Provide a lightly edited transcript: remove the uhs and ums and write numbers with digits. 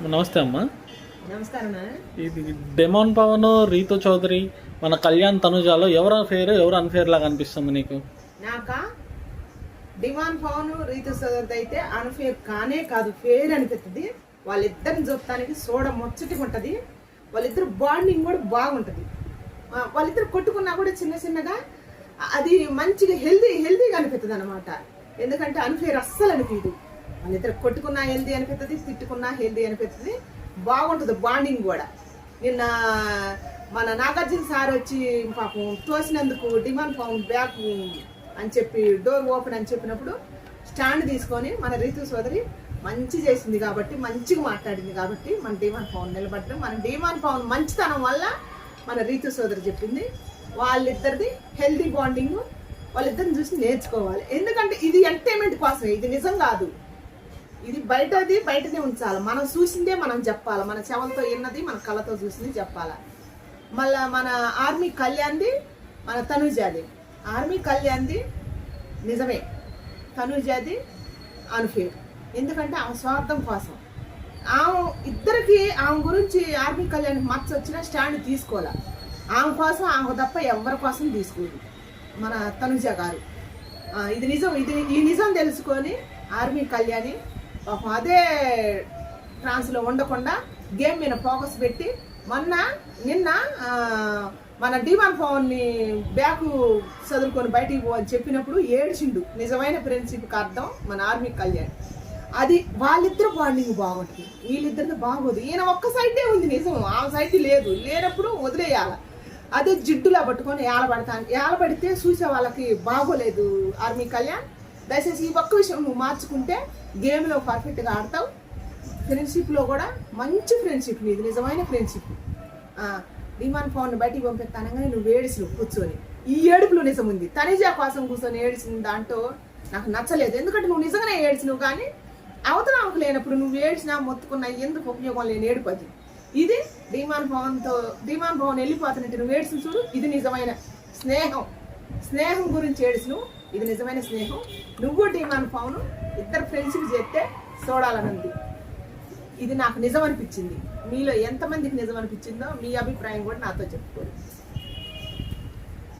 నమస్తే అమ్మా. నమస్కారం. ఇది డెమాన్ పవన్, రీతు చౌదరి, మన కళ్యాణ్ తనుజాలో ఎవరు ఫేర్ ఎవరు అన్ఫేర్ లాగా అనిపిస్తుంది నీకు? నాకా డిమాన్ పవన్ రీతు చౌదరి అయితే అన్ఫేర్ కానే కాదు, ఫేర్ అనిపిస్తుంది. వాళ్ళిద్దరిని చూడటానికి చూడ ముచ్చటిగా ఉంటుంది. వాళ్ళిద్దరు బాండింగ్ కూడా బాగుంటుంది. వాళ్ళిద్దరు కొట్టుకున్నా కూడా చిన్న చిన్నగా అది మంచిగా హెల్దీగా అనిపిస్తుంది అనమాట. ఎందుకంటే అన్ఫేర్ అస్సలు అనిపించదు. వాళ్ళిద్దరు కొట్టుకున్నా హెల్దీ అనిపిస్తుంది, తిట్టుకున్నా హెల్దీ అనిపిస్తుంది. బాగుంటుంది బాండింగ్ కూడా. నిన్న మన నాగార్జున సార్ వచ్చి పాపం తోసినందుకు డిమాండ్ పవన్ బ్యాక్ అని చెప్పి డోర్ ఓపెన్ అని చెప్పినప్పుడు స్టాండ్ తీసుకొని మన రీతు సోదరి మంచి చేసింది కాబట్టి, మంచిగా మాట్లాడింది కాబట్టి మన డిమాండ్ పవన్ నిలబడడం. మన డిమాండ్ పవన్ మంచితనం వల్ల మన రీతు సోదరి చెప్పింది. వాళ్ళిద్దరిది హెల్దీ బాండింగ్. వాళ్ళిద్దరిని చూసి నేర్చుకోవాలి. ఎందుకంటే ఇది ఎంటర్టైన్మెంట్ కోసమే, ఇది నిజం కాదు. ఇది బయటనే ఉంచాలి. మనం చూసిందే మనం చెప్పాలి. మన చెవులతో విన్నది మన కళ్ళతో చూసింది చెప్పాలి. మళ్ళా మన ఆర్మీ కళ్యాణ్ది, మన తనుజాది. ఆర్మీ కళ్యాణ్ది నిజమే, తనుజాది అన్ఫేర్. ఎందుకంటే ఆమె స్వార్థం కోసం. ఆమె ఇద్దరికి ఆమె గురించి ఆర్మీ కళ్యాణ్ మచ్చ వచ్చినా స్టాండ్ తీసుకోవాలి. ఆమె కోసం ఆమె తప్ప ఎవరి కోసం తీసుకోదు మన తనుజ గారు. ఇది నిజం. ఈ నిజం తెలుసుకొని ఆర్మీ కళ్యాణి పాపం అదే ట్రాన్స్లో ఉండకుండా గేమ్ మీద ఫోకస్ పెట్టి నిన్న మన డిమాండ్ పవన్ని బ్యాక్ చదువుకొని బయటికి పోవని చెప్పినప్పుడు ఏడ్చిండు. నిజమైన ఫ్రెండ్షిప్కి అర్థం మన ఆర్మీ కళ్యాణ్. అది వాళ్ళిద్దరు బాండింగ్ బాగుంటుంది, వీళ్ళిద్దరిది బాగోదు. ఈయన ఒక్క సైడే ఉంది నిజం, ఆ సైడ్ లేనప్పుడు వదిలేయాల. అదే జిడ్డులా పట్టుకొని ఏలబడితే చూసే వాళ్ళకి బాగోలేదు. ఆర్మీ కళ్యాణ్ దయచేసి ఈ ఒక్క విషయం నువ్వు మార్చుకుంటే గేమ్లో పర్ఫెక్ట్గా ఆడతావు. ఫ్రెండ్షిప్లో కూడా మంచి ఫ్రెండ్షిప్, ఇది నిజమైన ఫ్రెండ్షిప్. డిమాండ్ పవన్ బయటికి పంపిస్తానగానే నువ్వు ఏడిసిను కూర్చొని. ఈ ఏడుపులో నిజం ఉంది. తనిజా కోసం కూర్చొని ఏడిసిన దాంట్లో నాకు నచ్చలేదు. ఎందుకంటే నువ్వు నిజంగానే ఏడ్చినవు, కానీ అవతల ఆమెకు లేనప్పుడు నువ్వు ఏడ్చినా మొత్తుకున్నా ఎందుకు ఉపయోగం లేని ఏడుపు అది. ఇది డిమాండ్ పవన్ వెళ్ళిపోతున్నట్టు నువ్వు ఏడ్చిన చూడు, ఇది నిజమైన స్నేహం గురించి ఏడ్చిను. ఇది నిజమైన స్నేహం. నువ్వు డిమాండ్ పవన్ ఇద్దరు ఫ్రెండ్షిప్ చేస్తే చూడాలనుంది. ఇది నాకు నిజం అనిపించింది. మీలో ఎంతమందికి నిజం అనిపించిందో మీ అభిప్రాయం కూడా నాతో చెప్పుకోండి.